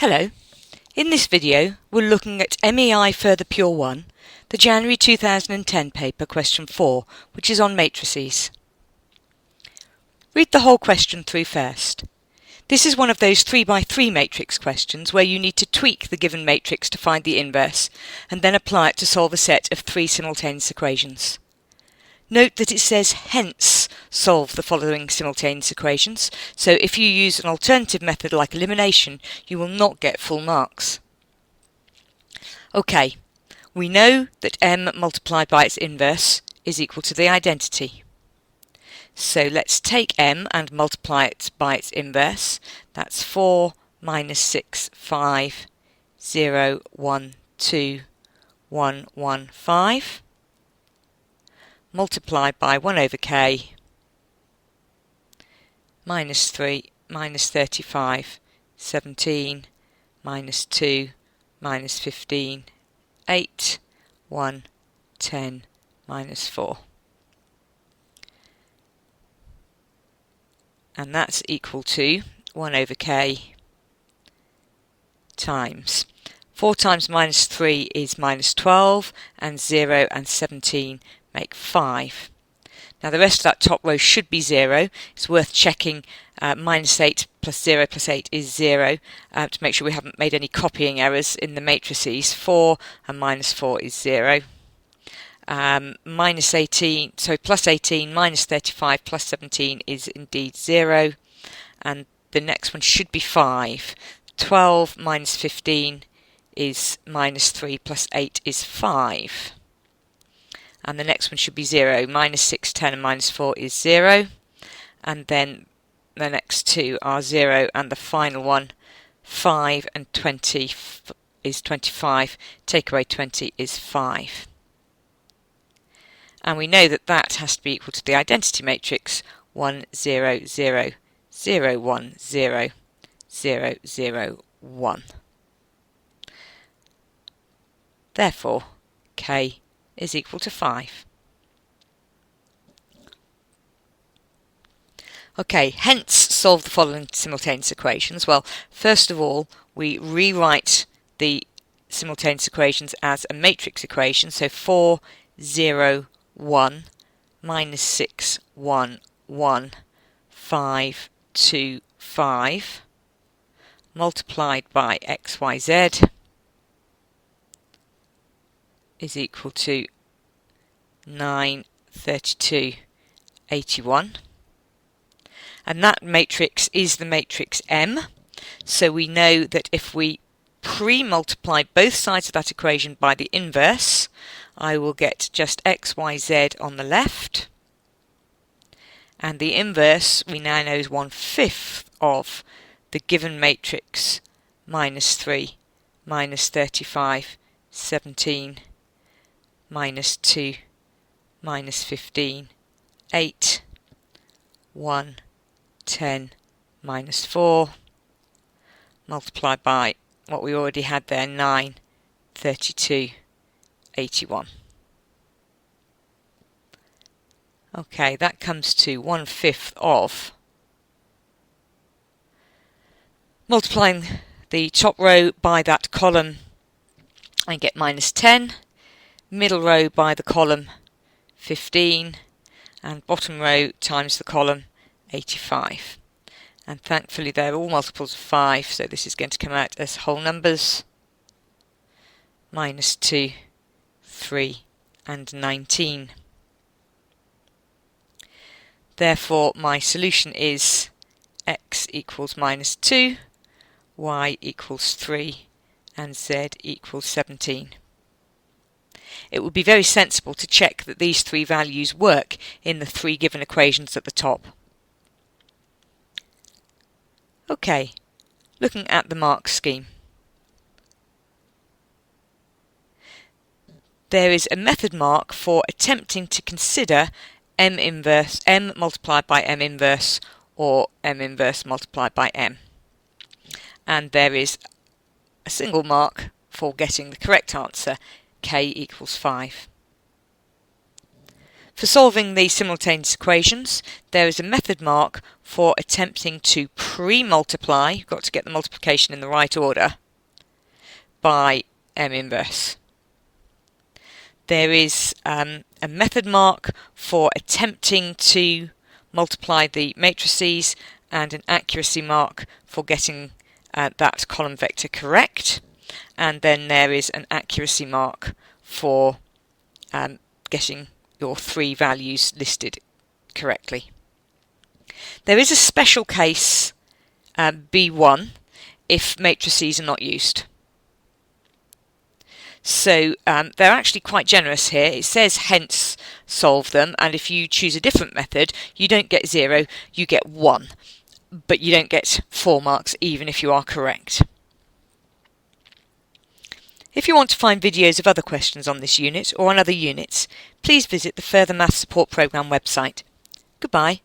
Hello, in this video we're looking at MEI Further Pure 1, the January 2010 paper question 4, which is on matrices. Read the whole question through first. This is one of those 3x3 matrix questions where you need to tweak the given matrix to find the inverse and then apply it to solve a set of 3 simultaneous equations. Note that it says hence solve the following simultaneous equations, so if you use an alternative method like elimination, you will not get full marks. OK, we know that m multiplied by its inverse is equal to the identity. So let's take m and multiply it by its inverse. That's 4 minus 6, 5, 0, 1, 2, 1, 1, 5. Multiplied by 1 over k, minus 3, minus 35, 17, minus 2, minus 15, 8, 1, 10, minus 4. And that's equal to 1 over k times 4 times minus 3 is minus 12, and 0 and 17 make 5. Now the rest of that top row should be 0. It's worth checking minus 8 plus 0 plus 8 is 0 to make sure we haven't made any copying errors in the matrices. 4 and minus 4 is 0. Minus 18, so plus 18 minus 35 plus 17 is indeed 0. And the next one should be 5. 12 minus 15 is minus 3 plus 8 is 5. And the next one should be 0. Minus 6, 10 and minus 4 is 0. And then the next two are 0, and the final one, 5 and 20 is 25. Take away 20 is 5. And we know that that has to be equal to the identity matrix 1, 0, 0, 0, 1, 0, 0, 0, 1. Therefore, k is equal to 5. Okay, hence solve the following simultaneous equations. Well, first of all, we rewrite the simultaneous equations as a matrix equation. So 4, 0, 1, minus 6, 1, 1, 5, 2, 5, multiplied by x, y, z is equal to 9, 32, 81. And that matrix is the matrix M. So we know that if we pre-multiply both sides of that equation by the inverse, I will get just x, y, z on the left. And the inverse we now know is 1/5 of the given matrix minus 3, minus 35, 17, minus 2, minus 15, 8, 1, 10, minus 4, multiplied by what we already had there, 9, 32, 81. Okay, that comes to 1/5 of, multiplying the top row by that column, I get minus 10, middle row by the column 15, and bottom row times the column 85. And thankfully they're all multiples of 5, so this is going to come out as whole numbers, minus 2, 3 and 19. Therefore my solution is x equals minus 2, y equals 3 and z equals 17. It would be very sensible to check that these 3 values work in the 3 given equations at the top. Okay, looking at the mark scheme. There is a method mark for attempting to consider m multiplied by m inverse, or m inverse multiplied by m. And there is a single mark for getting the correct answer, k equals 5. For solving the simultaneous equations, there is a method mark for attempting to pre-multiply, you've got to get the multiplication in the right order, by M inverse. There is a method mark for attempting to multiply the matrices and an accuracy mark for getting that column vector correct, and then there is an accuracy mark for getting your three values listed correctly. There is a special case, B1, if matrices are not used. So they're actually quite generous here. It says hence solve them, and if you choose a different method, you don't get 0, you get 1, but you don't get 4 marks even if you are correct. If you want to find videos of other questions on this unit or on other units, please visit the Further Maths Support Programme website. Goodbye.